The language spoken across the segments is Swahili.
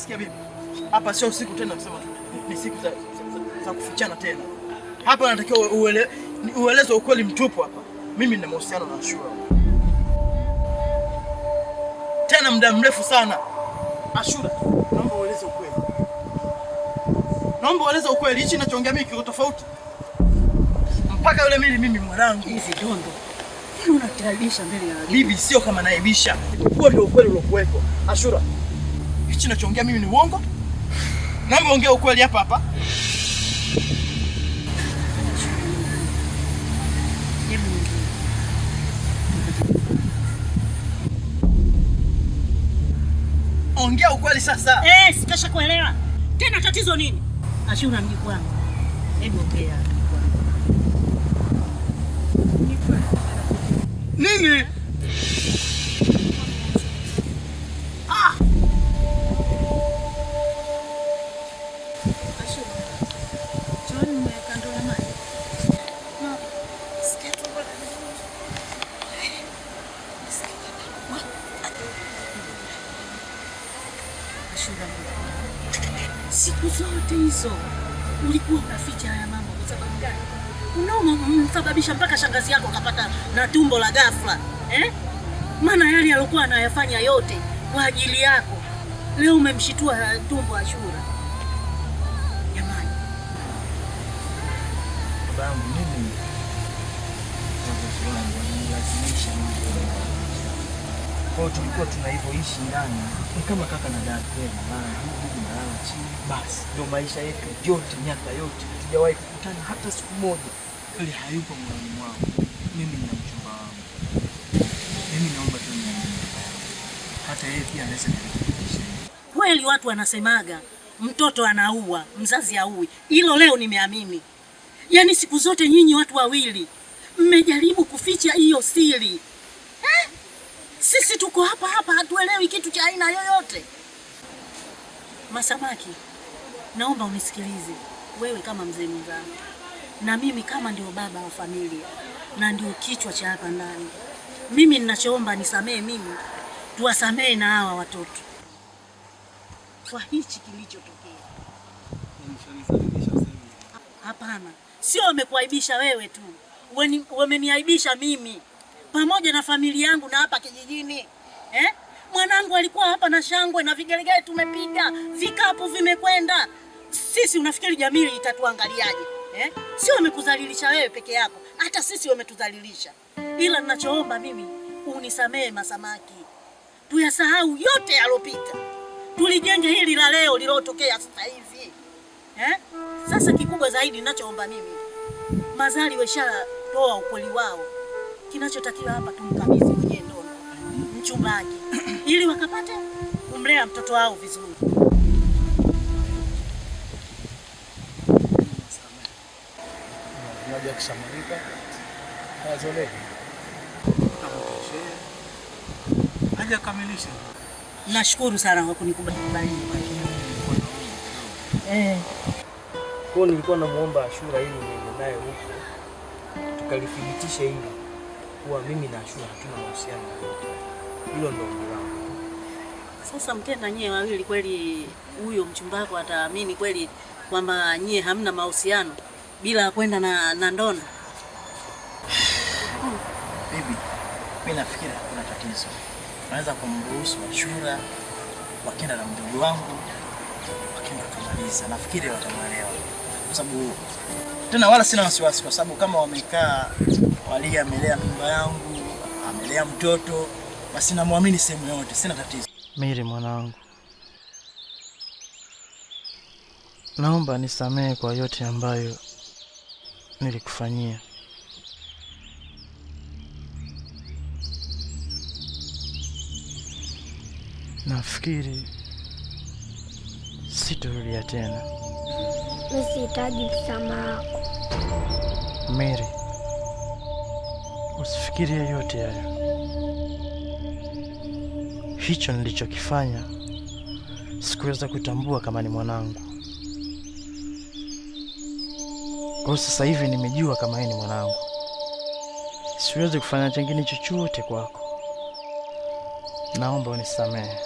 Sikia bibi. Hapa sio usiku tena kusema ni siku za kufichana tena. Hapa natakiwa ueleze ukweli mtupu hapa. Mimi nina mahusiano na Ashura. Tena muda mrefu sana. Ashura, naomba ueleze ukweli. Naomba ueleze ukweli, hichi ninachoongea mimi kiko tofauti. Mpaka yule mimi mwanangu. Hivi Dondo. Mbona unakitaibisha mbele ya bibi? Sio kama naibisha. Huo ndio ukweli uliokuwepo. Ashura, hichi ninachoongea mimi ni uongo? Naomba ongea ukweli hapa hapa. Ongea ukweli sasa. Sikasha kuelewa. Tena tatizo nini? Ashura mjukuu wangu. Hebu ongea. Nini? Siku zote hizo ulikuwa unaficha haya mambo kwa sababu gani? Unamsababisha mpaka shangazi yako akapata na tumbo la ghafla. Maana yale alikuwa anayafanya yote kwa ajili yako. Leo umemshitua tumbo Ashura. Jamani. Babangu mimi lazimishia kwa tulikuwa tunaivoishi ndani ni kama kaka na dada tena, maana hivi nalala chini, basi ndio maisha yetu yote, miaka yote hatujawahi kukutana hata siku moja. Ili hayupo moyoni mwangu. Mimi na mchumba wangu, mimi naomba tu hata yeye pia anaweza kunisaidia. Kweli watu wanasemaga mtoto anaua mzazi haui. Hilo leo nimeamini. Yaani siku zote nyinyi watu wawili mmejaribu kuficha hiyo siri. Sisi tuko hapa hatuelewi kitu cha aina yoyote. Masamaki, naomba unisikilize. Wewe kama mzee mwenzangu na mimi kama ndio baba wa familia na ndio kichwa cha hapa ndani. Mimi ninachoomba nisamee mimi, tuwasamee na hawa watoto kwa hichi kilichotokea. Hapana, sio wamekuaibisha wewe tu. Wameniaibisha mimi pamoja na familia yangu na hapa kijijini. Mwanangu alikuwa hapa na shangwe na vigelegele tumepiga, vikapu vimekwenda. Sisi unafikiri jamii itatuangaliaje? Sio wamekudhalilisha wewe peke yako, hata sisi wametudhalilisha. Ila ninachoomba mimi unisamee Masamaki. Tuyasahau yote yalopita. Tulijenge hili la leo lilotokea sasa hivi. Sasa kikubwa zaidi ninachoomba mimi, Mazali weshatoa ukweli wao. Kinachotakiwa hapa tumkabidhi mwenyewe Ndondo mchumbaji ili wakapate kumlea mtoto wao vizuri. Unajua kishamarika hazole haja kamilisha. Nashukuru sana kwa kunikubali. Kwa nilikuwa namuomba Ashura ili niende naye huko tukalithibitisha hili kuwa mimi na Ashura hatuna mahusiano. Hilo ndio ombi langu. Sasa mkenda nyie wawili kweli huyo mchumbako ataamini kweli kwamba nyie hamna mahusiano bila kwenda na Ndondo? Bibi, mimi nafikiri kuna tatizo. Naweza kumruhusu Ashura wakenda na mdogo wangu wakenda kumaliza. Nafikiri watamwelewa. Kwa sababu tena wala sina wasiwasi kwa sababu kama wamekaa wali amelea mimba yangu, amelea mtoto, basi namwamini sehemu yote, sina tatizo. Miri mwanangu, naomba nisamehe kwa yote ambayo nilikufanyia. Nafikiri sitorudia tena. Mimi sihitaji msamaha wako. Mary, usifikirie yote hayo. Hicho nilichokifanya sikuweza kutambua kama ni mwanangu. Kwa sasa hivi nimejua kama yeye ni mwanangu. Siwezi kufanya kingine chochote kwako. Naomba unisamehe.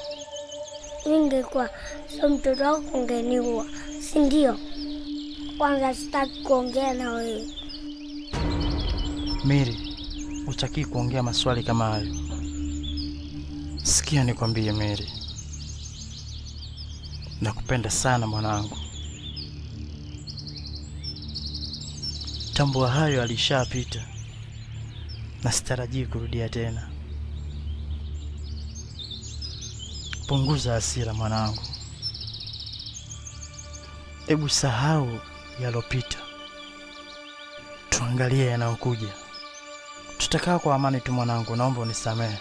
ningekuwa sio mtoto wako ungeniua, si ndio? Kwanza sitaki kuongea na wewe. Mary, hutaki kuongea maswali kama hayo. Sikia nikwambie Mary. Nakupenda sana mwanangu. Tambua hayo alishapita. Na sitarajii kurudia tena. Punguza hasira mwanangu. Hebu sahau yalopita. Tuangalie yanayokuja. Tutakaa kwa amani tu mwanangu, naomba unisamehe.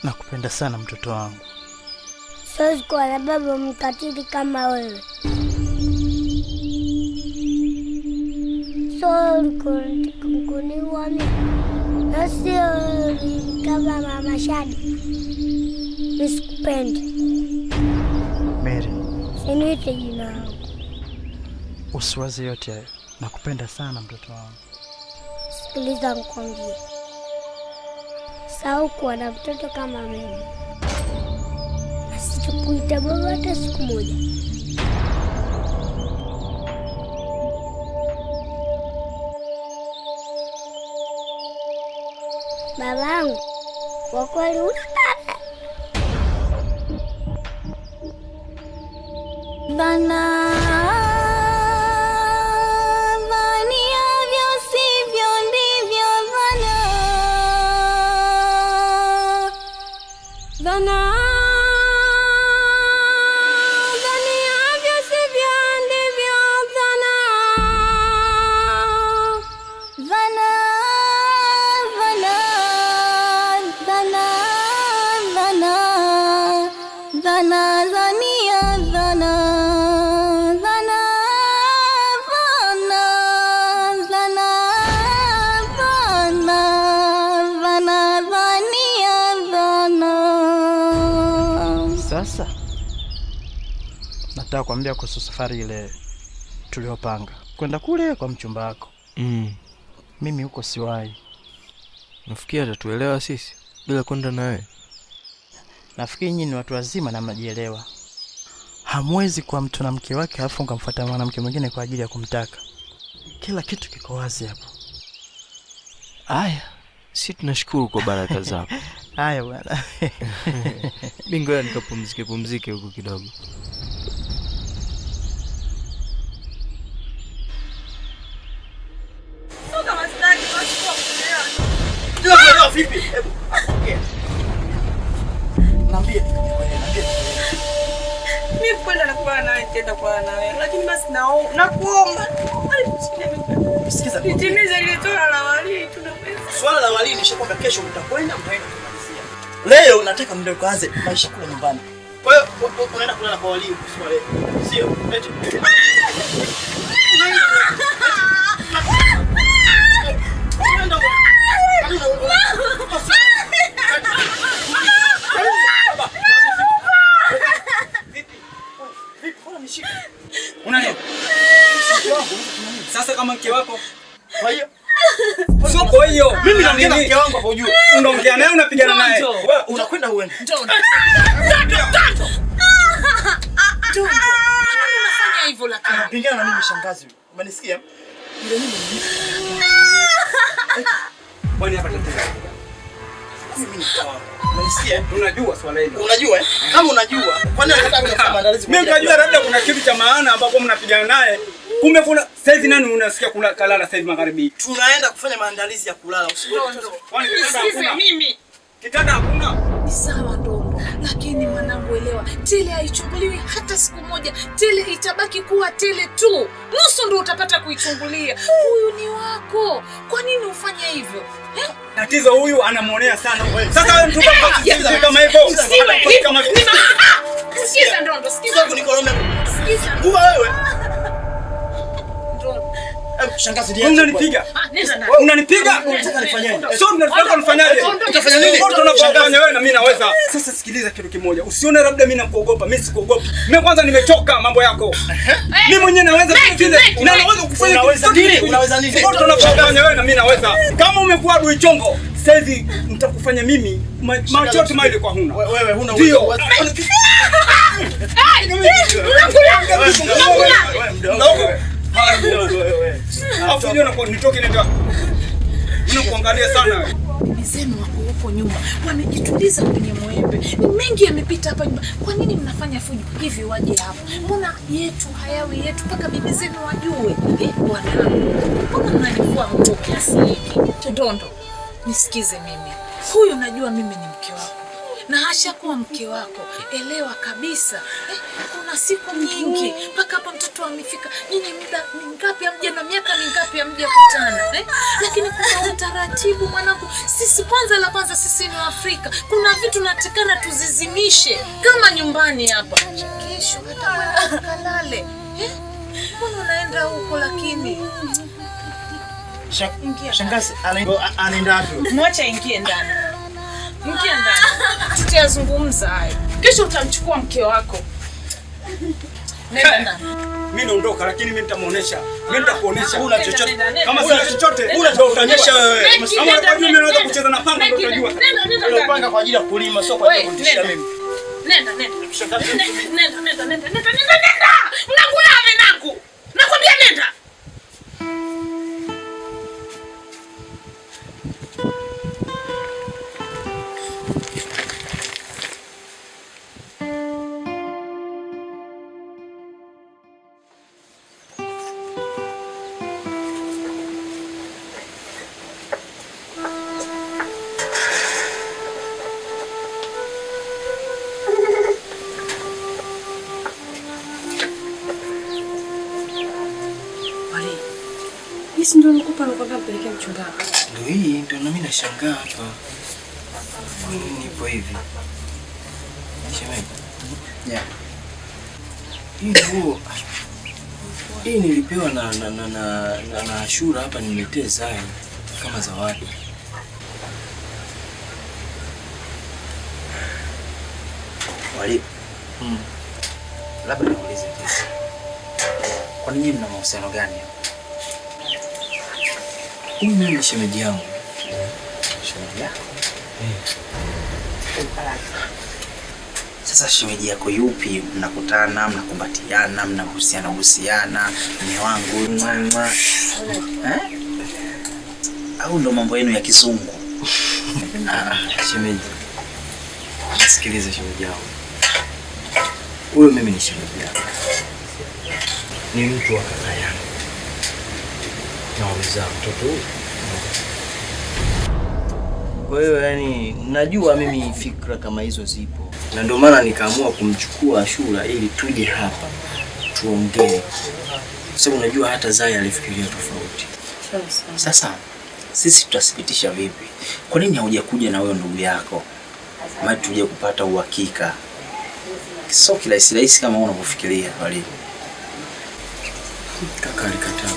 Nakupenda sana mtoto wangu. Siwezi kuwa na baba mkatili kama wewe. Sorry kuniua mimi. Na sio kama mama Shadi. Nisikupendi. Mary, siniite jina langu. Usiwaze yote hayo. Nakupenda sana mtoto wangu. Sikiliza nikwambie. Sahau kuwa na mtoto kama mimi. Asikuita baba hata siku moja. Babangu, kwa kweli una bana. Sasa nataka kuambia kuhusu safari ile tuliyopanga kwenda kule kwa mchumba wako. Mimi huko siwahi. Nafikiri atatuelewa sisi bila kwenda nawe. Nafikiri nyinyi ni watu wazima na mnajielewa. Hamwezi kwa mtu na mke wake alafu mkamfuata mwanamke mwingine kwa ajili ya kumtaka. Kila kitu kiko wazi hapo. Aya, sisi tunashukuru kwa baraka zako. Haya bwana. Bingo nikapumzike huko kidogo. Toka mastaki wachukua kuelewa. Ndio vipi? Hebu. Niambie. Mimi kwenda na kwa nawe tenda kwa nawe. Lakini basi nakuomba. Sikiza. Nitimize ile swala la wali tunapenda. Swala la wali nishakwambia kesho mtakwenda kumalizia. Leo nataka mndio kaanze maisha kule nyumbani. Kwa hiyo unaenda kulala kwa wali usiku leo. Sio? Eti. Sasa kama mke wako. Kwa hiyo sio kwa hiyo. Mimi naongea na mke wangu hapo juu. Unaongea naye unapigana naye. Wewe unakwenda uende. Njoo. Unafanya hivyo lakini. Pingana na mimi shangazi. Umenisikia? Ile mimi. Bwana hapa tatizo. Mimi ni sawa. Unanisikia? Unajua swala hilo. Unajua kama unajua. Kwani unataka kufanya maandalizi? Mimi najua labda kuna kitu cha maana ambapo mnapigana naye. Kumbe kuna saizi nani unasikia kuna kalala saizi magharibi. Tunaenda kufanya maandalizi ya kulala usiku. Kwani kitanda hakuna? Mimi. Kitanda hakuna. Ni sawa Ndondo, lakini mwanangu elewa, tele haichunguliwi hata siku moja. Tele itabaki kuwa tele tu. Nusu ndio utapata kuichungulia. Huyu ni wako. Kwa nini ufanye hivyo? Tatizo huyu anamuonea sana. Sasa wewe mtu kama hivyo. Sikiza Ndondo, sikiza. Kunikolomea. Sikiza. Kuwa wewe. Ndondo. Shangazi ndiye. Unanipiga? Nenda na. Unanipiga? Unataka nifanyaje? Sio unataka nifanyaje? Utafanya nini? Tunapofanya wewe na mimi naweza. Sasa sikiliza kitu kimoja. Usione labda mimi nakuogopa. Mimi sikuogopi. Mimi kwanza nimechoka mambo yako. Mimi mwenyewe naweza kufikiria. Na naweza kufanya unaweza nini? Unaweza nini? Tunapofanya wewe na mimi naweza. Kama umekuwa adui chongo, Sasa hivi nitakufanya mimi macho yote mawili kwa huna. Wewe huna ndio. Nitoke nenda. Unakuangalia sana. Bibi zenu wako huko nyuma wamejituliza kwenye mwembe. Ni mengi yamepita hapa nyumba. Kwa nini mnafanya fujo hivi? Waje hapa, mbona yetu hayawi yetu mpaka bibi zenu wajue? Bwana, mbona mnalikuwa mtu kiasi hiki? Ndondo, nisikize mimi. Huyu najua mimi ni mke wako na hashakuwa mke wako. Elewa kabisa, kuna siku nyingi mpaka hapa mtoto amefika. Nyinyi muda mingapi hamja na miaka mingapi hamja kutana lakini kuna utaratibu mwanangu. Sisi kwanza sisi ni Afrika, kuna vitu natakana tuzizimishe kama nyumbani hapa. Kesho hata kalale mbona unaenda huko? Lakini Shangazi anaenda wapi? Mwacha ingie ndani. Ingia ndani. Tutayazungumza hayo. Kesho utamchukua mke wako. Nenda ndani. Mimi naondoka lakini mimi nitamuonesha. Mimi nitakuonesha. Huna chochote. Kama sina chochote, utaonyesha wewe. Kama kwa nini unaweza kucheza na panga ndio utajua. Nenda. Panga kwa ajili ya kulima, sio kwa ajili ya kundisha mimi. Nenda. Nenda. Mnakula amenangu. Nakwambia nenda. Hisi ndio nikupa nakwambia mpelekea mchungaji. Ndio hii ndio na mimi nashangaa hapa. Nipo hivi. Shemeji. Yeah. Hii nilipewa na Ashura hapa, niletee Zai kama zawadi. Wali. Labda niulize kitu. Kwa nini mna mahusiano gani? Mimi ni shemeji yangu. Shemeji yako? Sasa shemeji yako yupi? Mnakutana, mnakumbatiana, mnahusiana, mume wangu au ndo mambo yenu ya kizungu? Shemeji. Sikiliza shemeji yangu. Huyo mimi ni shemeji yangu. Ni mtu wa kaka yangu. Nauliza mtoto huyu. Kwa hiyo yani najua mimi fikra kama hizo zipo. Na ndio maana nikaamua kumchukua Ashura ili tuje hapa tuongee. Sababu unajua hata Zai alifikiria tofauti. Sasa sisi tutathibitisha vipi? Kwa nini haujakuja na wewe ndugu yako? Maana tuje kupata uhakika. Sio kirahisi kama unavyofikiria wali. Kaka alikataa.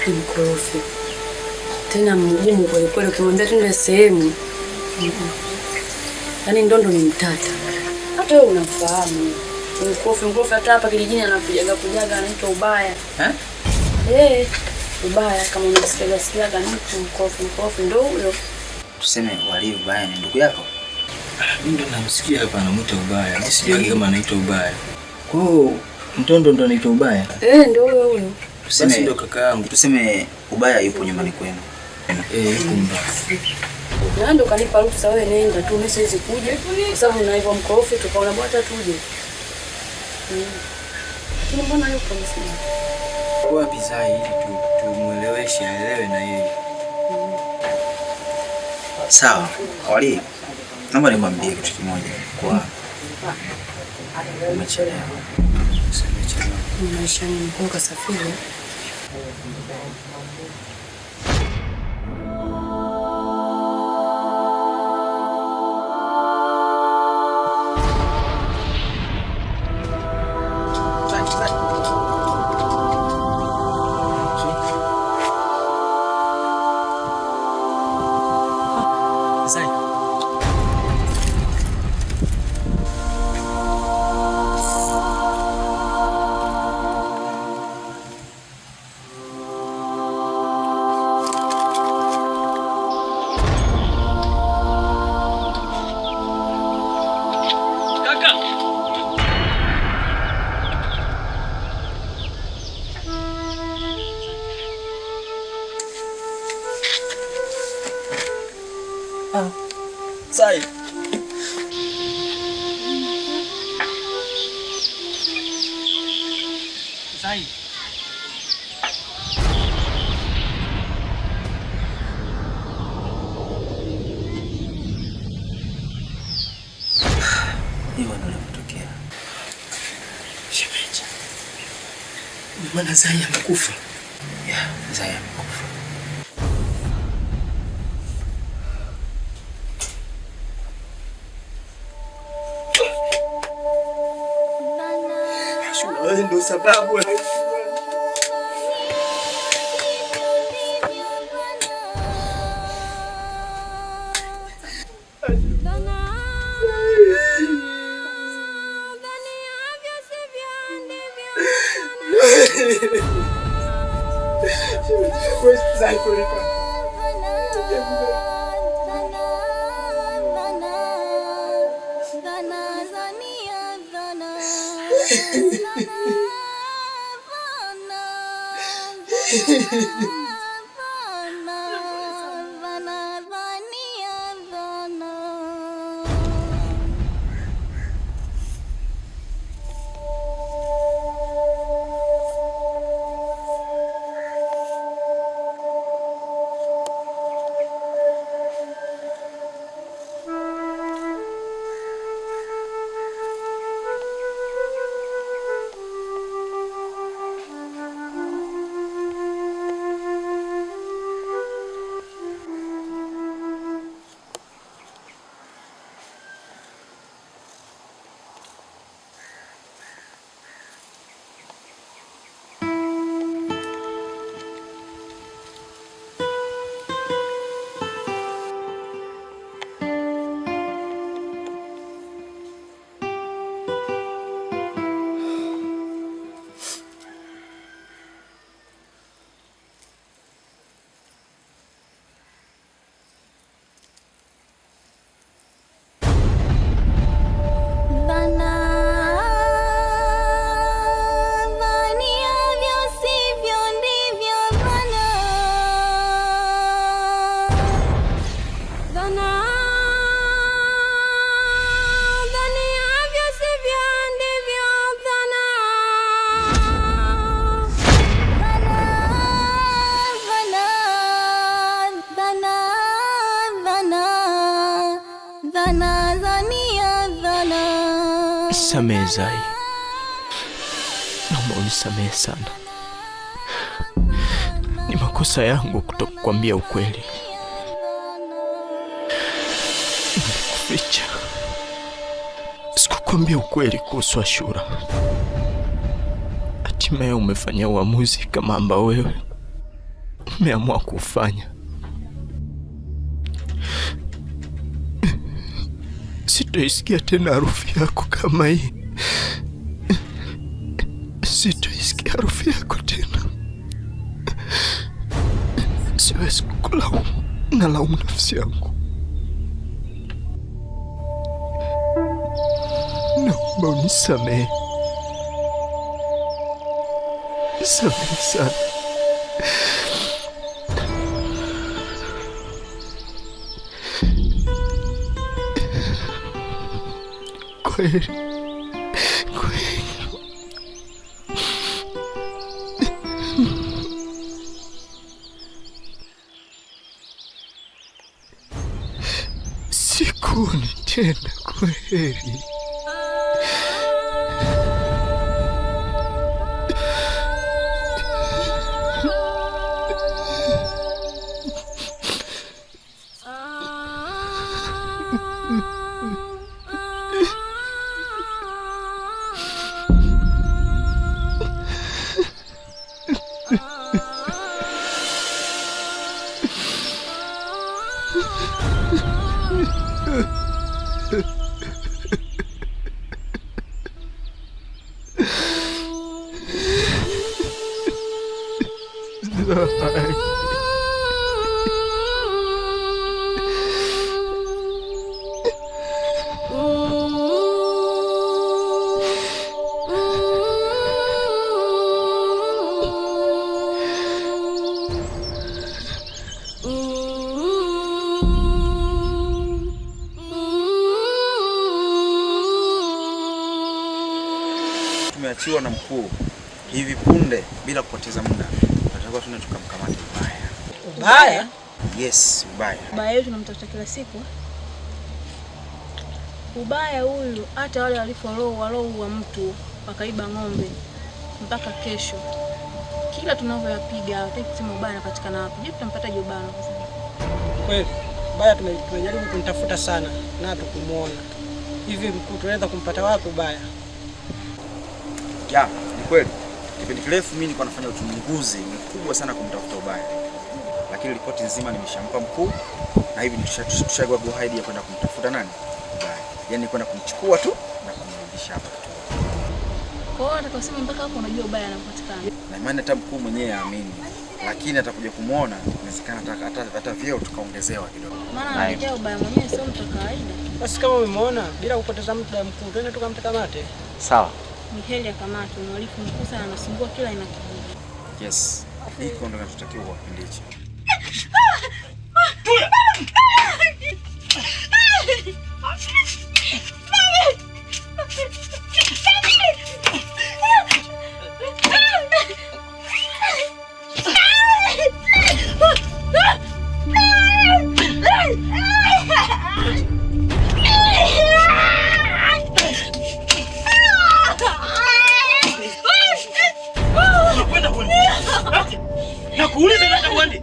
Mkorofi. Tena mgumu kweli, ukimwambia tuende sehemu. Yaani Ndondo ni mtata. Hata wewe unafahamu. Mkorofi hata hapa kijijini anakujaga anaitwa Ubaya. Ubaya kama unasikiaga mtu mkorofi ndio huyo. Tuseme Wali Ubaya ni ndugu yako? Mimi ndo namsikia hapa anamuita Ubaya. Mimi sijui kama anaitwa Ubaya. Kwa hiyo Ndondo ndo anaitwa Ubaya? Ndio huyo. Tuseme ndo kaka yangu. Tuseme Ubaya yupo nyumbani kwenu. Yupo nyumbani. Na ndo kanipa ruhusa wewe nenda tu, mimi siwezi kuja kwa sababu na hivyo mkorofi tukaona bwana tuje. Lakini mbona yupo msima? Wapi Zai ili tumueleweshe aelewe na yeye. Sawa. Wali, naomba nimwambie kitu kimoja kwa umechelewa. Maisha ni mkuu kasafiri. Sai. Sai. Hiyo ndio ilitokea. Shemeji. Maana Zai amekufa. Ya, Zai amekufa. Wewe ndio sababu. Samehe Zai, naomba unisamehe sana. Ni makosa yangu kutokukwambia ukweli. Nilikuficha, sikukwambia ukweli kuhusu Ashura. Hatimaye umefanya uamuzi kama ambao wewe umeamua kufanya. Sitoisikia tena harufu yako kama hii. Sitoisikia harufu yako tena. Siwezi kukulaumu, nalaumu nafsi yangu. Naomba unisamehe. Samehe sana. Kweli. Sikuoni tena, kweli. tumeachiwa na mkuu hivi punde, bila kupoteza muda tunatakiwa tuende tukamkamate Ubaya. Ubaya? Yes, Ubaya. Ubaya yetu tunamtafuta kila siku. Ubaya huyu hata wale walioua mtu wakaiba ng'ombe mpaka kesho, kila tunavyoyapiga hataki kusema Ubaya anapatikana wapi. Je, tutampata Ubaya? Kweli Ubaya tumejaribu kumtafuta sana na tukumuona. Hivi mkuu, tunaweza kumpata wapi Ubaya? Ya, ni kweli. Kipindi kirefu mimi nilikuwa nafanya uchunguzi mkubwa sana kumtafuta Ubaya, lakini ripoti nzima nimeshampa mkuu, na hivi tushagwa go ahead ya kwenda kumtafuta nani? Ubaya. Yaani kwenda kumchukua tu na kumrudisha hapa tu. Kwa hiyo atakasema mpaka hapo unajua Ubaya anapatikana. Na imani hata mkuu mwenyewe aamini, lakini atakuja kumuona, inawezekana hata vyeo tukaongezewa kidogo. Maana anajua Ubaya mwenyewe sio mtu kawaida. Basi kama umemuona, bila kupoteza muda mkuu, twende tukamkamate. Sawa. Ni heri akamatwe, mhalifu mkuu sana, anasumbua kila aina kitu. Yes. Hiko ndo tunatakiwa kwa kipindi hichi. Nakuuliza nenda uende.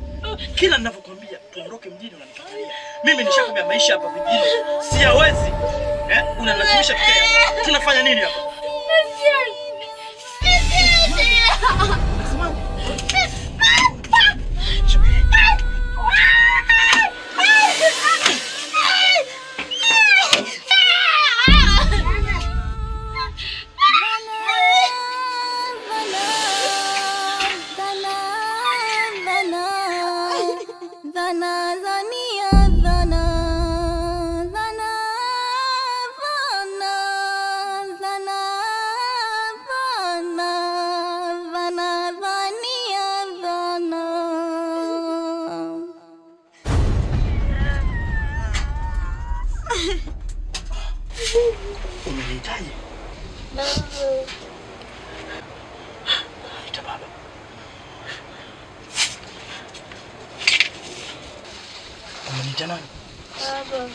Kila ninavyokuambia tuondoke mjini unanikatalia. Mimi nishakwambia maisha hapa mjini siyawezi. Unalazimisha kikae. Tunafanya nini hapa? Umenihitaji? Ita baba. Umenihitaji nani? Baba.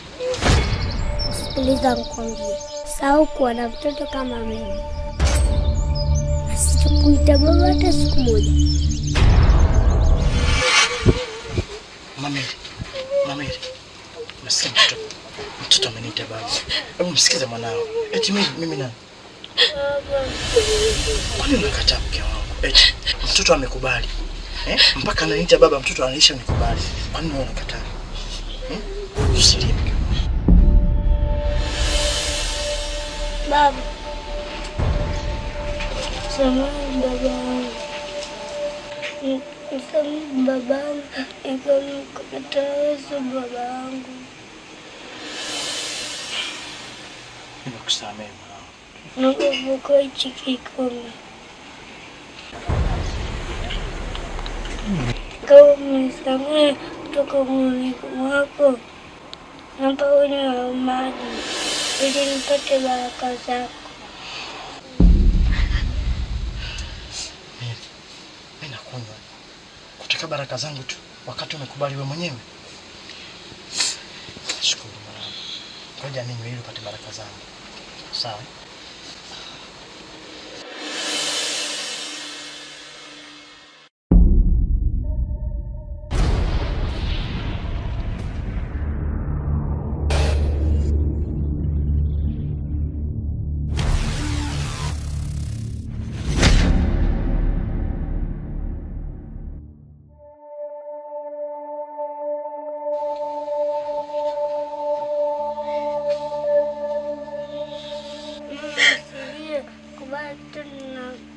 Sikiliza nikwambie. Sahau kuwa na mtoto kama mimi. Asikuita baba hata siku moja. Mami. Msikia mtoto ameniita baba. Hebu msikize mwanao. Eti mimi nani? Baba. Kwani unakataa mke wangu? Eti mtoto amekubali. Mpaka ananiita baba, mtoto anaisha nikubali. Kwani wewe unakataa? Usilie. Baba. Samahani babangu. Samahani babangu. Nikamkataza babangu. Nimekusamehe mwanangu. Nakumbuka hichi kikombe. Kama umenisamehe kutoka moyoni mwako, naomba unywe maji ili nipate baraka zako. Mimi nakunywa kutaka baraka zangu tu wakati umekubali wewe mwenyewe. Shukuru mwanangu. Ngoja ninywe ili upate baraka zangu. Sawa?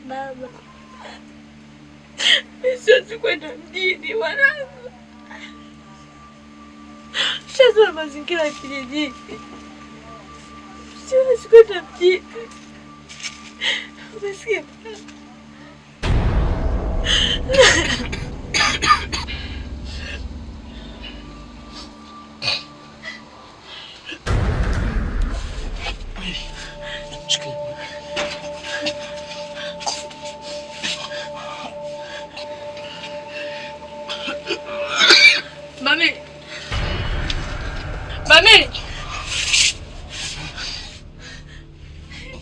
Baba. Siwezi kwenda mjini mwanangu. Shazoea mazingira ya kijijini. Siwezi kwenda mjini. Umesikia? Bamili. Bamili.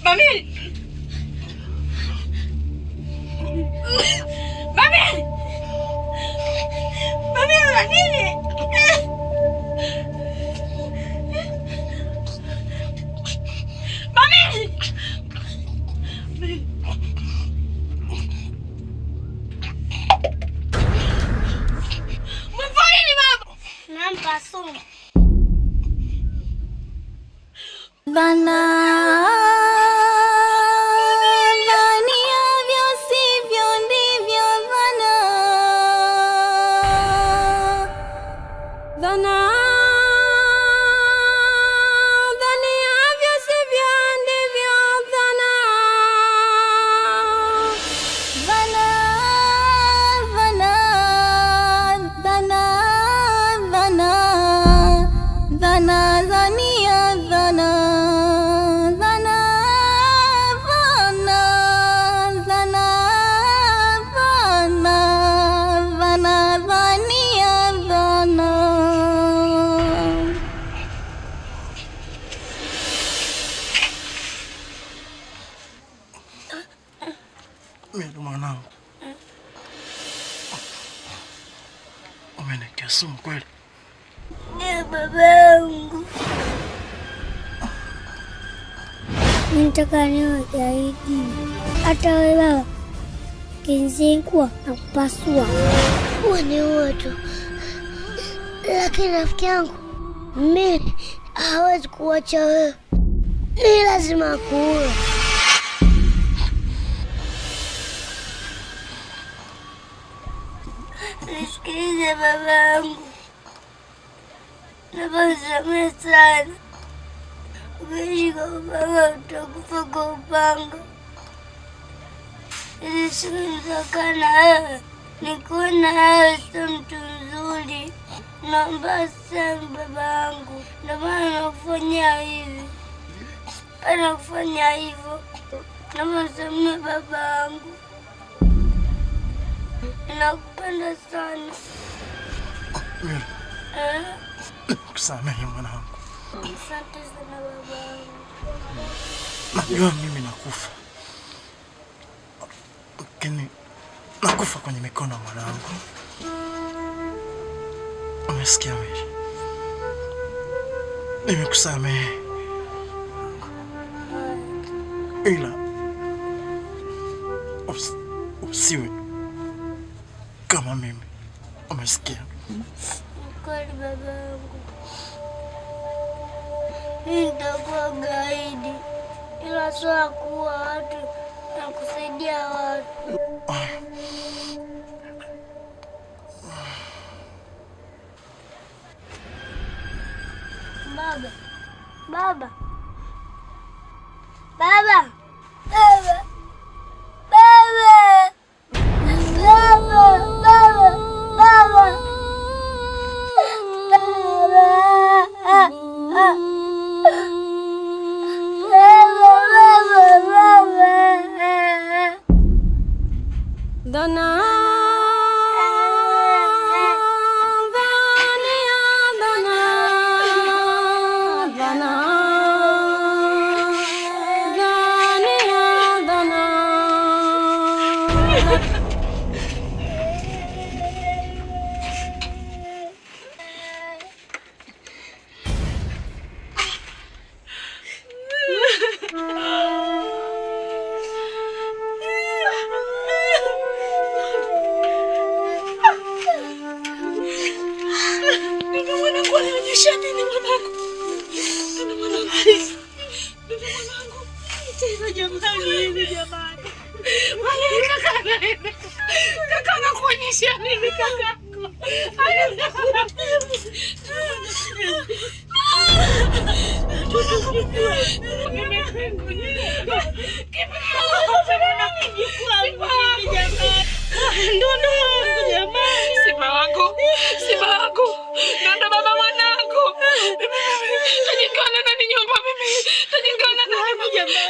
Bamili. Bamili. Bamili. Nampa sumu. Dhaniavyo sivyo ndivyo dhaniavyo sivyo ndivyo Mimi mwanangu. Umenikia sumu kweli? Ni babangu. Nitaka niwe gaidi. Hata wewe baba kinzingwa na kupasua. Uwe ni uwe tu. Lakini rafiki yangu, mimi hawezi kuacha wewe. Ni lazima kuue. Nisikilize babangu. Nakusamehe sana. Ukishika upanga utakufa kwa upanga. Ili siku nitakaa na wewe, nikuona wewe sio mtu mzuri. Naomba sana babangu. Ndio maana nakufanyia hivi. Pana kufanya hivyo. Nakusamehe babangu. Nakupenda sana. Kusamehe mwanangu. Asante sana babangu. Najua mimi nakufa. Lakini nakufa kwenye mikono mwanangu. Umesikia Mary? Nimekusamehe. Ila usiwe kama mimi. Umesikia? Kweli babangu. Nitakuwa gaidi. Ila sio kuua watu na kusaidia watu. Baba. Baba. Baba. Baba. Baba. Baba. Baba. Baba.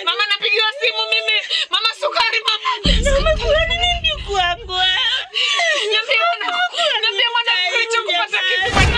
Mama napigiwa simu mimi. Mama sukari mama. Umekula nini mjukuu wangu? Niambie mwana kupata kitu.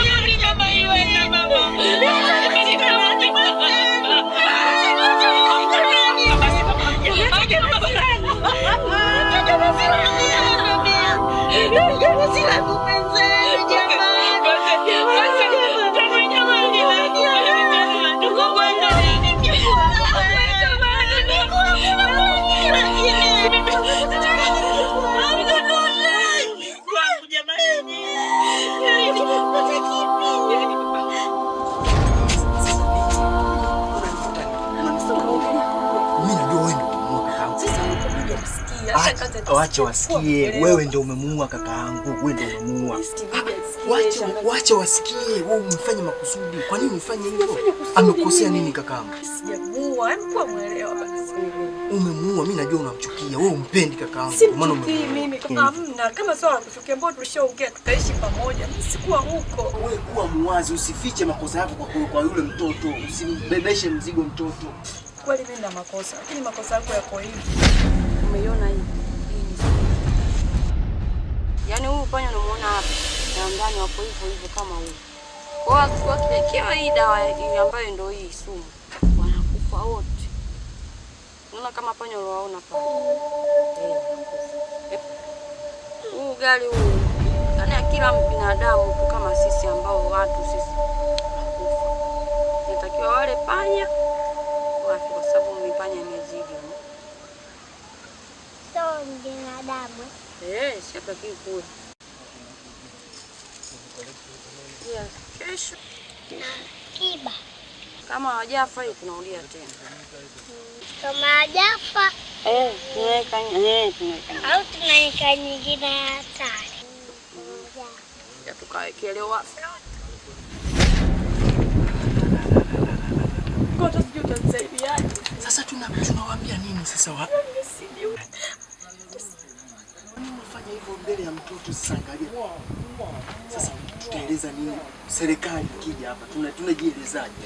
Wacha wasikie, wewe ndio umemuua kakaangu, wewe ndio umemuua. Wacha wasikie, wewe umefanya makusudi. Kwa nini ufanye hivyo? Amekosea nini kakaangu? Sijamuua, alikuwa muelewa basi. Umemuua, mimi najua unamchukia. Wewe umpendi kakaangu, maana mimi kama hamna, kama sawa kuchukia mbona tulishaongea tukaishi pamoja. Mimi sikuwa huko. Wewe kuwa muwazi, usifiche makosa yako kwa yule mtoto, usimbebeshe mzigo mtoto. Kweli mimi na makosa, lakini makosa yako yako hivi. Umeiona hii? Yaani huyu panya unamuona hapa, na ndani wapo hivyo kama huyu. Kwa kilekewa hii dawa ambayo ndio hii sumu, wanakufa wote. Unaona kama panya unaona pale. Huu gari huu, yaani kila binadamu tu kama sisi ambao watu sisi kufa. Inatakiwa wale panya wafi kwa sababu mipanya imezidi. Sawa binadamu. Siapa kikuu. Yes, kesho. Kiba. Kama hawajafa tunarudia tena. Kama hawajafa tunaweka au tunaweka nyingine ya hatari. Ya tukaekelewa. Ngoja sijui utanisaidiaje. Sasa tunawaambia nini sasa unafanya hivyo mbele ya mtoto sasa angalia. Sasa tutaeleza nini? Serikali ikija hapa tunajielezaje?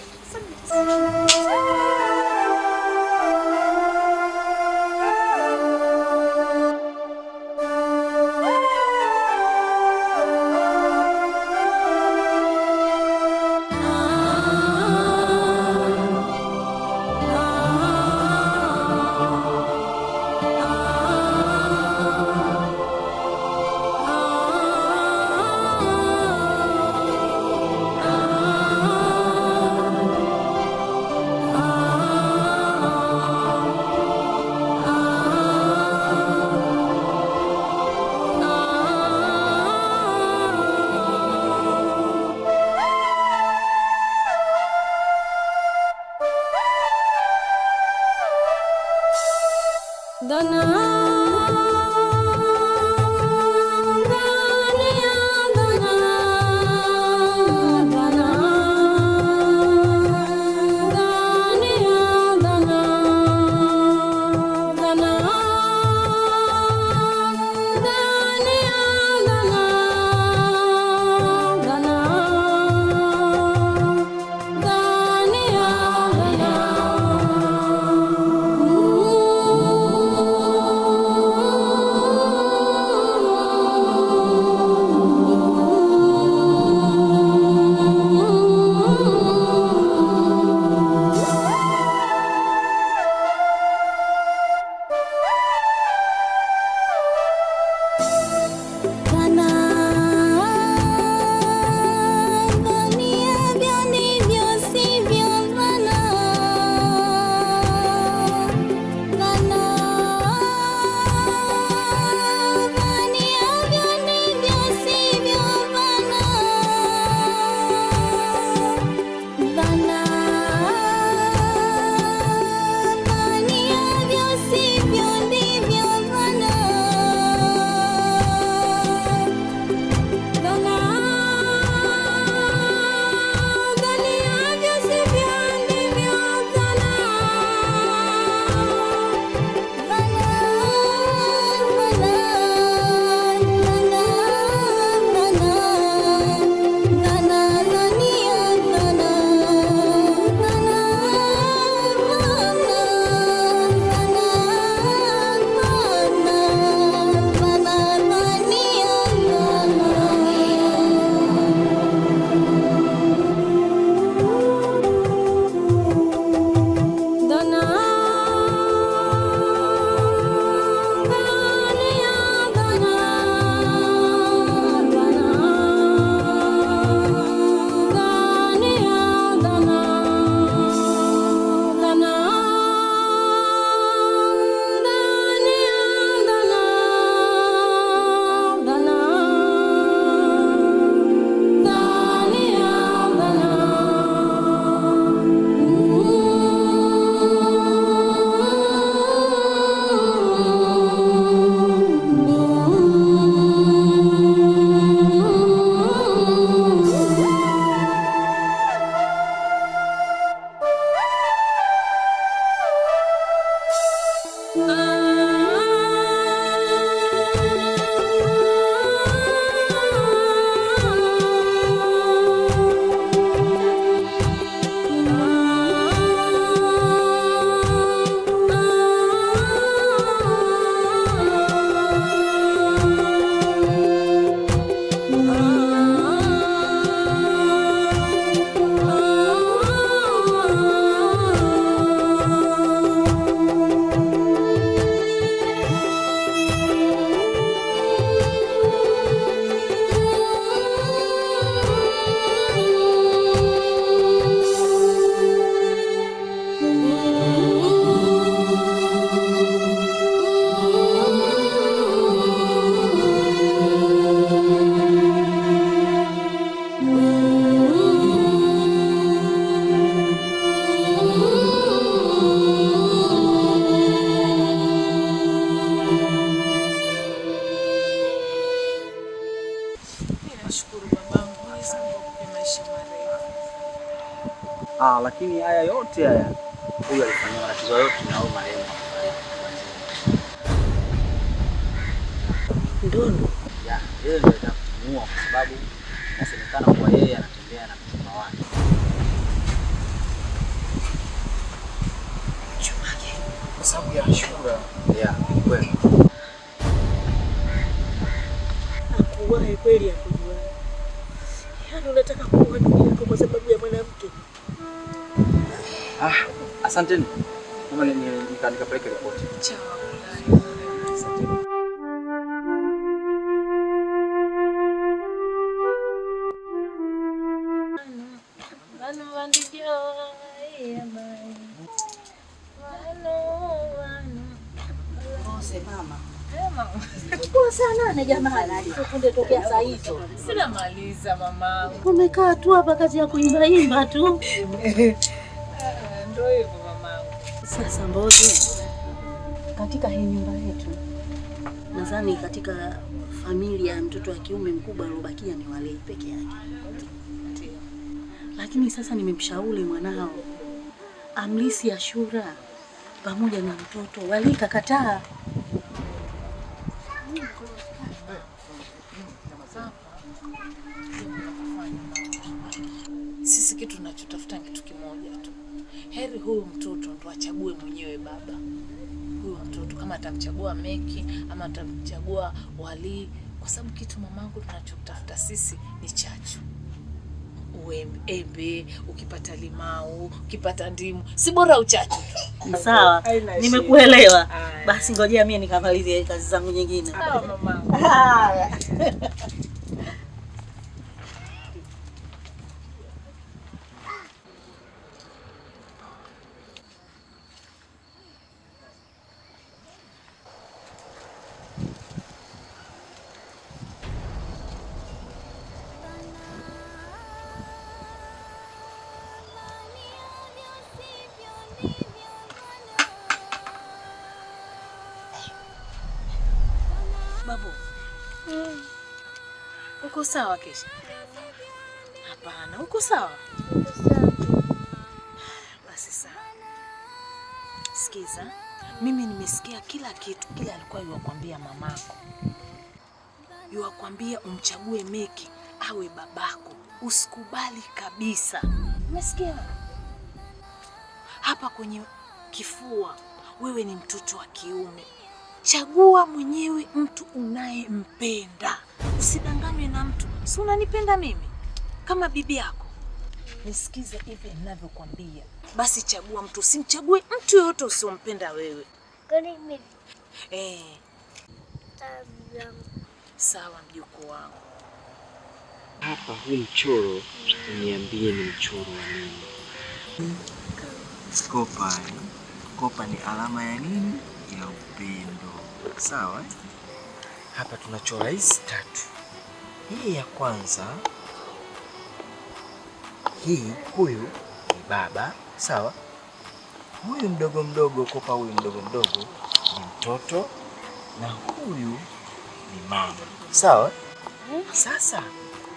Lakini haya yote haya huyu alifanya matatizo yote na huyu marehemu. Ndono. Yeye ndio atakumua kwa sababu inasemekana kwa yeye anatembea na mchumba wake. Chumake. Kwa sababu ya Ashura. Ni kweli. Akuwae kweli akujua. Yaani unataka kuua ndugu yako kwa sababu ya mwanamke? Asanteni. Mama nikapeleke ripoti. Chao. Sinamaliza mamangu. Umekaa tu hapa kazi ya kuimba tu. Ndio hivyo mamangu. Sasa Mbozi, katika hii nyumba yetu nadhani katika familia ya mtoto wa kiume mkubwa aliobakia ni wale peke yake. Lakini sasa nimemshauri mwanao amlisi Ashura pamoja na mtoto, wale kakataa. Sisi kitu tunachotafuta kitu kimoja tu. Heri huyu mtoto ndo achague mwenyewe baba. Huyu mtoto kama atamchagua Meki ama atamchagua Wali, kwa sababu kitu mamangu tunachotafuta sisi ni chachu. Embe, ukipata limau, ukipata ndimu, si bora uchachu tu. Sawa, nimekuelewa. Basi ngojea mimi nikamalizie kazi zangu nyingine. Sawa mamangu. Babu. Uko sawa Kesha? Hapana, uko sawa? Basi sawa. Sikiza, mimi nimesikia kila kitu kile alikuwa yuwakwambia mamako. Yuwakwambia umchague Meki awe babako. Usikubali kabisa. Umesikia? Hapa kwenye kifua wewe ni mtoto wa kiume. Chagua mwenyewe mtu unayempenda. Usidanganywe na mtu. Si unanipenda mimi kama bibi yako? Nisikize hivi ninavyokuambia. Basi chagua mtu, usimchague mtu yoyote usiompenda wewe. Kwani mimi? Sawa mjukuu wangu. Hapa huu mchoro uniambie ni mchoro wa nini? Kopa. Kopa ni alama ya nini? Ya upendo. Sawa? Hapa tunachora hizi tatu. Hii ya kwanza, huyu ni baba, sawa? Huyu mdogo mdogo, kopa huyu mdogo mdogo ni mtoto na huyu ni mama. Sawa? Sasa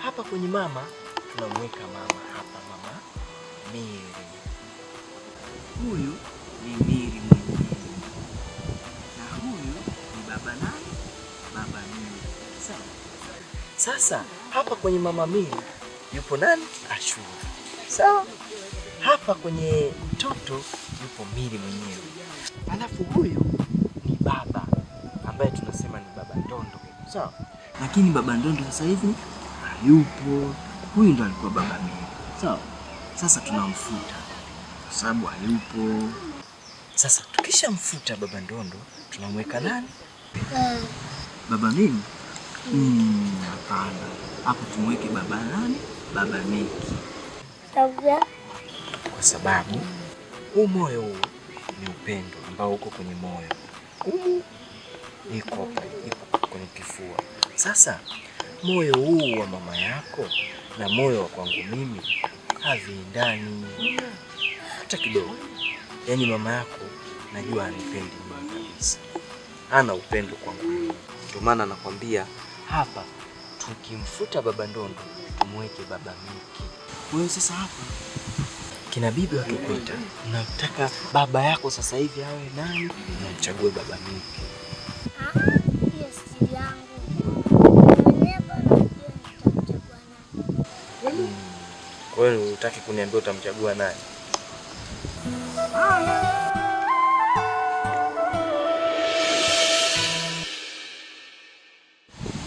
hapa kwenye mama tunamweka mama hapa, mama Miri. Huyu ni Miri mwenyewe. Na huyu ni baba nani? Baba Miri. Sawa? Sasa hapa kwenye mama Miri yupo nani? Ashura. Sawa? Hapa kwenye mtoto yupo Miri mwenyewe. Alafu huyu ni baba ambaye tunasema ni baba Ndondo. Sawa? Lakini baba Ndondo sasa hivi hayupo. Huyu ndo alikuwa baba Miri. Sawa? Sasa tunamfuta kwa sababu hayupo. Sasa tukishamfuta baba Ndondo tunamweka nani? Baba Miri? Hapana. Hapo tumweke baba nani? Baba Meki. Kwa sababu huu moyo huu ni upendo ambao uko kwenye moyo. Huu ni kopa ipo kwenye kifua. Sasa moyo huu wa mama yako na moyo wa kwangu mimi haviendani hata kidogo. Yaani mama yako najua anipendi mimi kabisa. Hana upendo kwangu mimi. Ndio maana nakwambia hapa tukimfuta baba Ndondo tumweke baba Meki. Kwa hiyo sasa hapa kina bibi wakikuita, nataka baba yako sasa hivi awe nani? Unamchague baba mimi. Hiyo si yangu. Kwa hiyo unataka kuniambia utamchagua nani?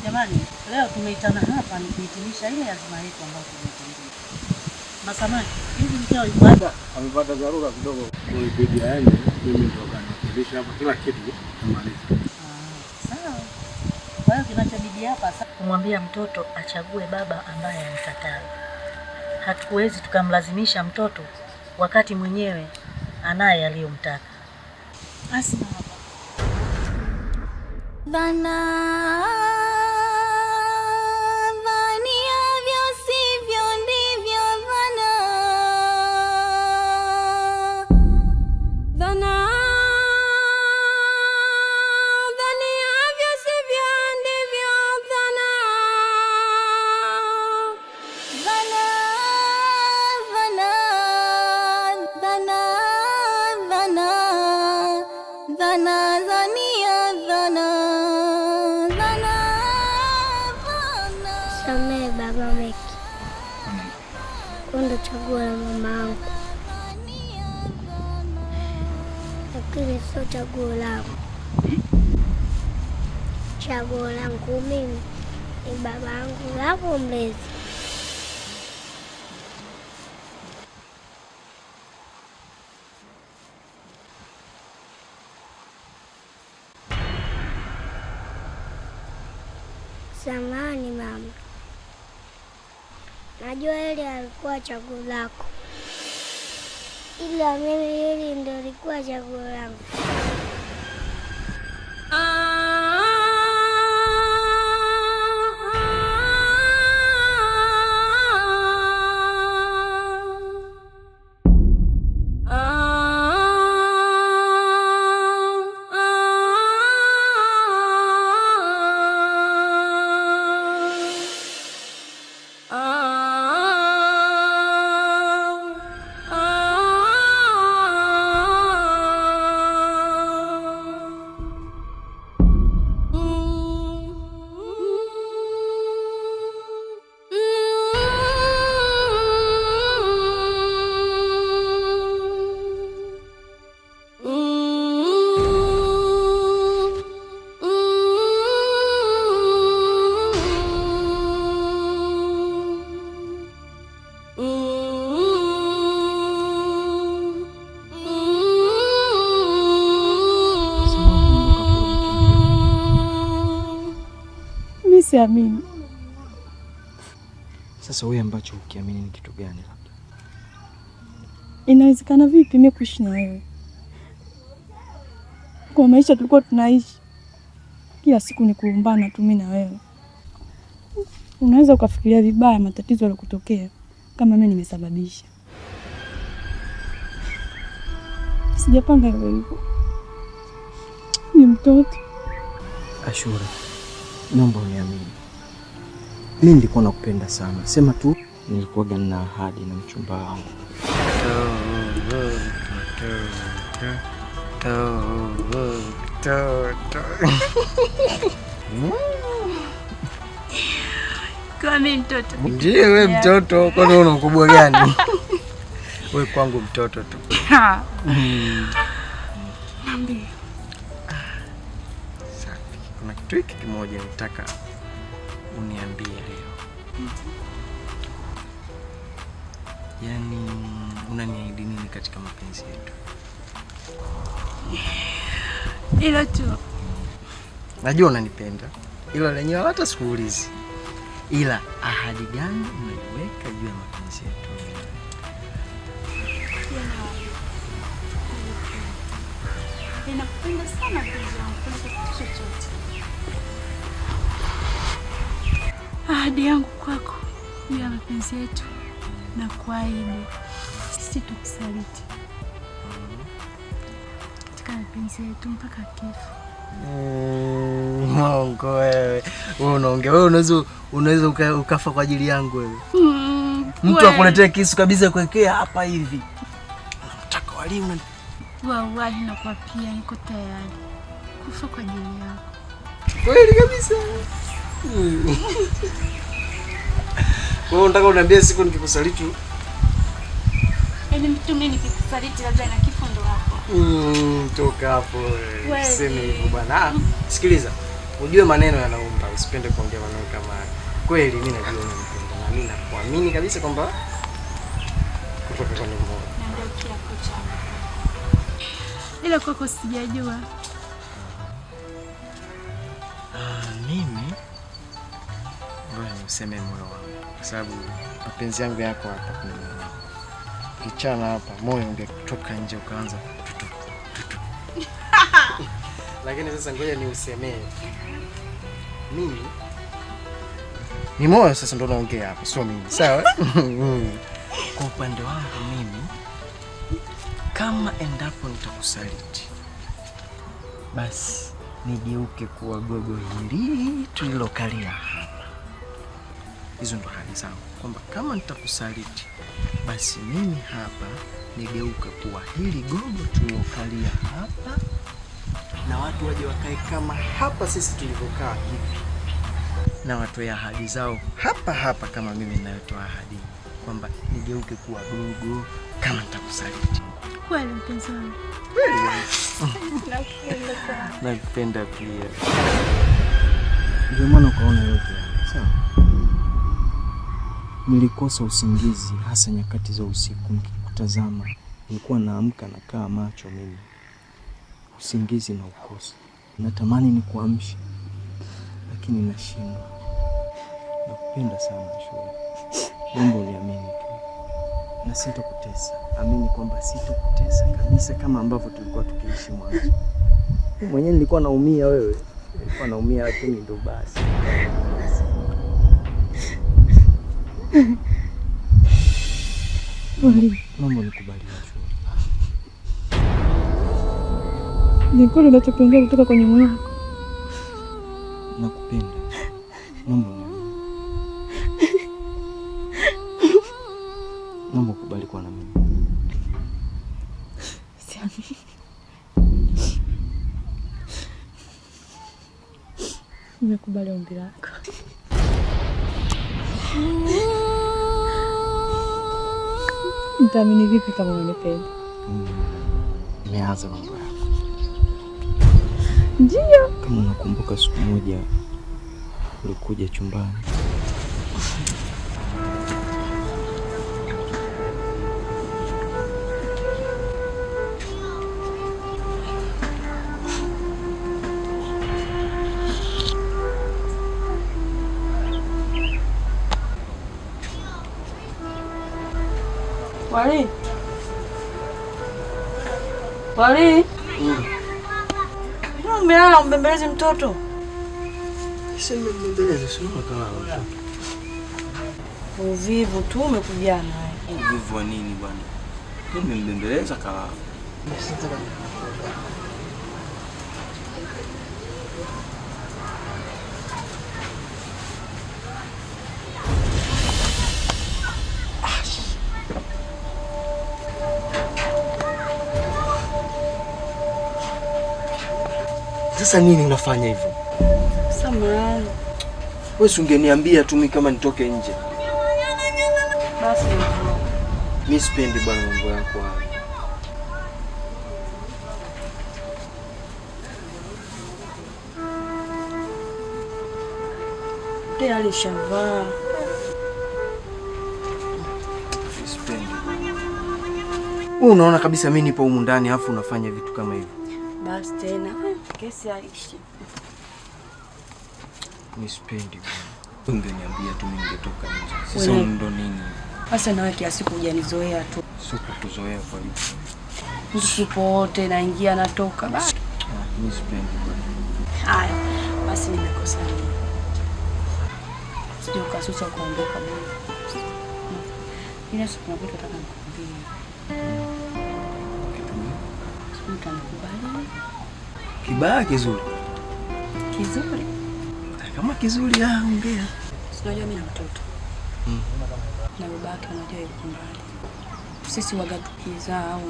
Jamani, leo tumeitana hapa ni kuhitimisha ile azma yetu ambayo tumeitania. Masamaki, hivi mkeo yuko hapa? Amepata dharura kidogo. Kulibidi aende, mimi ndio kaniwakilisha hapa kila kitu tumalize. Sawa. Kwa hiyo kinachobidi hapa sasa kumwambia mtoto achague baba ambaye anataka. Hatuwezi tukamlazimisha mtoto wakati mwenyewe anaye aliyomtaka. Asma hapa. Samehe baba Meki. Ndo chaguo la mamangu, lakini sio chaguo langu. Chaguo langu mimi ni babangu lako mlezi. Samahani mama, najua hili alikuwa chaguo lako, ila mimi hili ndio likuwa chaguo langu. Siamini. Sasa wewe ambacho ukiamini ni kitu gani labda? Inawezekana vipi mimi kuishi na wewe? Kwa maisha tulikuwa tunaishi, kila siku ni kuumbana tu mimi na wewe. Unaweza ukafikiria vibaya matatizo yaliyotokea kama mimi nimesababisha. Sijapanga hivyo. Ni mtoto. Ashura, naomba uniamini. Mimi nilikuwa nakupenda sana. Sema tu nilikuwa na ahadi na mchumba wangu. Kwa mimi mtoto. Ndiye wewe mtoto, kwani una ukubwa gani? Wewe kwangu mtoto tu. Niambie. Safi. Kuna kitu hiki kimoja nataka uniambie leo. Yaani unaniahidi nini katika mapenzi yetu? Ila tu. Najua unanipenda. Ila lenyewe hata sikuulizi. Ila ahadi gani umeiweka juu ya mapenzi yetu? Ninakupenda sana mpenzi wangu kuliko kitu chochote. Ahadi yangu kwako juu ya mapenzi yetu na kuahidi sitokusaliti katika mapenzi yetu mpaka kifo. Mungu wewe. Wewe unaongea. Wewe unaweza ukafa kwa ajili yangu wewe. Mtu akuletee kisu kabisa kuwekea hapa hivi. Wali una Wallahi nakwapia niko tayari kufa kwa ajili yako. Kweli kabisa. Wewe unataka uniambie siku nikikusaliti? Yaani mtu mimi nikikusaliti labda na kifo ndo hapo. Toka hapo. Sema hivyo bwana. Sikiliza. Ujue maneno yanaumba, usipende kuongea maneno kama haya. Kweli mimi najua unanipenda na mimi nakuamini kabisa kwamba kutoka kwa Mungu. Ndio kia kocha. Ila kwako sijajua. Mimi ngoja niseme moyo wangu kwa sababu mapenzi yangu yako hapa kwa moyo wangu. Kichana hapa moyo ungetoka nje ukaanza tutu. Lakini sasa ngoja niusemee. Mimi ni moyo sasa ndo naongea hapa, sio mimi. Sawa? Kwa upande wangu mimi kama endapo nitakusaliti basi nigeuke kuwa gogo hili tulilokalia hapa. Hizo ndo hali zangu kwamba kama nitakusaliti basi mimi hapa nigeuke kuwa hili gogo tulilokalia hapa na watu waje wakae kama hapa sisi tulivyokaa hivi na watoe ahadi zao hapa hapa kama mimi ninayotoa ahadi kwamba nigeuke kuwa gogo kama nitakusaliti. Kweli mpenzi wangu. Nakupenda pia. Ndio maana ukaona yote sawa. Nilikosa usingizi hasa nyakati za usiku nikikutazama. Nilikuwa naamka nakaa macho mimi. Usingizi na ukosa. Natamani nikuamshe lakini nashindwa. Nakupenda sana Shura. Mungu uniamini tu. Na sitokutesa. Amini kwamba sitokutesa kabisa kama ambavyo tulikuwa tukiishi mwanzo. Mwenyewe nilikuwa naumia wewe. Nilikuwa naumia lakini ndo basi. Mambo nikubali Shura. Ni kweli unachopendea kutoka kwenye moyo wako? Nakupenda. Mambo Mambo kubali kwa na mimi. Siamini. Nimekubali ombi lako. Nitaamini vipi kama unanipenda? Nimeanza mambo yako. Ndio. Kama unakumbuka siku moja ulikuja chumbani. Wali. Wali. Umelala umbembeleze mtoto. Sasa mbembeleze sio kama mtoto. Uvivu tu umekuja naye. Uvivu wa nini bwana? Mimi mbembeleza kala. Sasa nini unafanya hivyo? Samahani. Wewe ungeniambia tu mimi kama nitoke nje. Basi. Mimi sipendi bwana mambo yako haya. Tena alishavaa. Sipendi. Wewe unaona kabisa mimi nipo humu ndani afu unafanya vitu kama hivyo. Basi tena kesi aishi. Mimi sipendi bwana. Ungeniambia tu mimi ningetoka nje. Sasa ndo nini? Sasa nawe kila siku hujanizoea tu. Sio kukuzoea kwa hivyo. Msipo wote naingia natoka basi. Mimi sipendi bwana. Haya, basi nimekosa nini? Sio kasusa kuondoka bwana. Ila siku na vitu nataka nikuambie. Mtanikubali? Kibaya kizuri. Kizuri? Kama kizuri ongea. Unajua mimi na mtoto. Na babake unajua yuko mbali. Sisi waga tukizaa au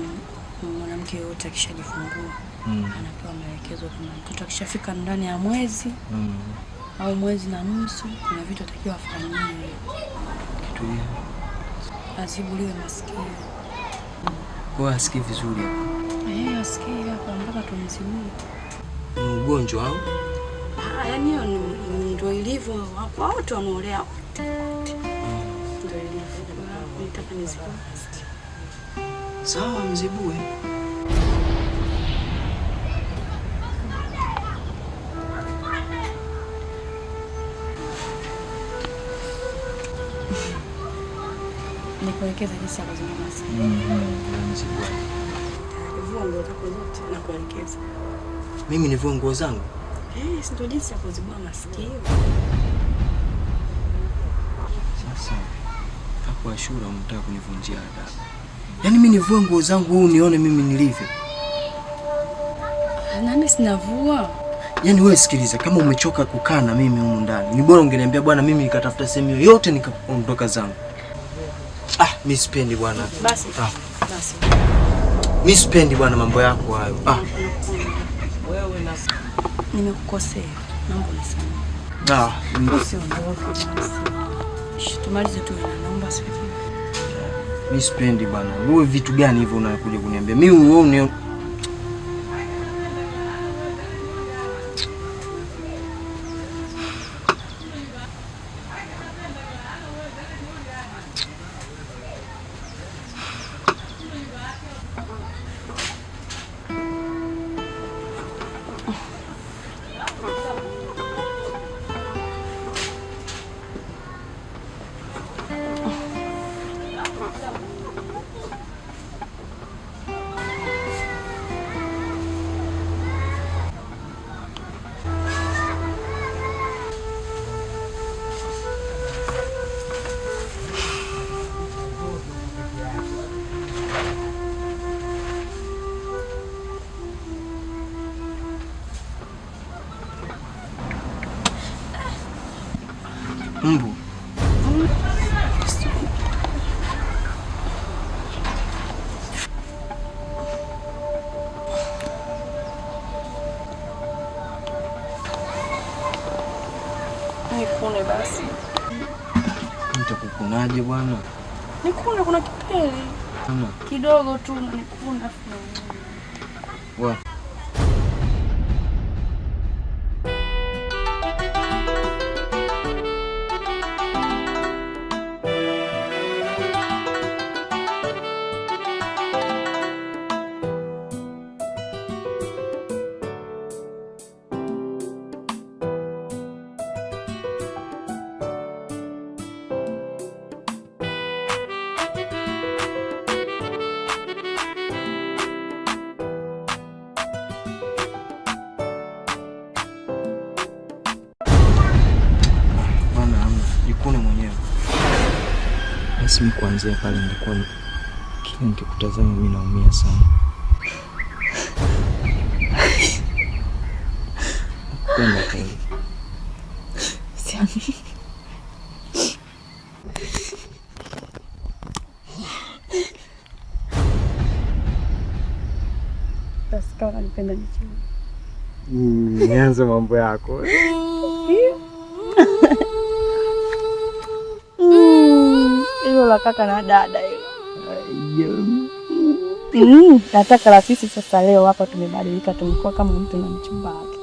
mwanamke yote akishajifungua anapewa maelekezo kama mtoto akishafika ndani ya mwezi au mwezi na nusu, kuna vitu atakiwa afanyiwe. Kitu hiyo azibuliwe masikio. Kwa asikii vizuri hapo. Asikii hapo mpaka tumzibue. Ni ugonjwa au? Yaani hiyo ndio ilivyo kwa watu wanaolea. Ndio ilivyo. Nitaka nizibue. Sawa, mzibue. Nikuelekeza jinsi ya kuzibua masikio. Mzibue. Vua nguo zako zote na kuelekeza. Mimi nivue nguo zangu? Si ndio jinsi ya kuzibua masikio. Sasa hapo Ashura unataka kunivunjia adabu. Yaani mimi nivue nguo zangu huu nione mimi nilivyo? Nami sinavua. Yaani wewe sikiliza, kama umechoka kukaa na mimi humu ndani, ni bora ungeniambia bwana, mimi nikatafuta sehemu yoyote nikaondoka zangu. Mimi sipendi bwana. Basi. Basi. Mimi sipendi bwana mambo yako hayo. Wewe na nimekukosea. Naomba unisamehe. Usiondoke basi. Tumalize tu na naomba sifikiri. Mimi sipendi bwana. Wewe vitu gani hivyo unakuja kuniambia? Mimi wewe mbu. Nikune basi. Nitakukunaje bwana? Nikune, kuna kipele. Kidogo tu nikuna. Wa. Basi kuanzia pale nilikuwa kila nikikutazama mimi naumia sana. Kwenda kweli. Siamini. Basi kama unanipenda nichini. Nianze mambo yako. Hilo la kaka na dada hilo. Nataka la sisi sasa leo hapa tumebadilika, tumekuwa kama mtu na mchumba wake.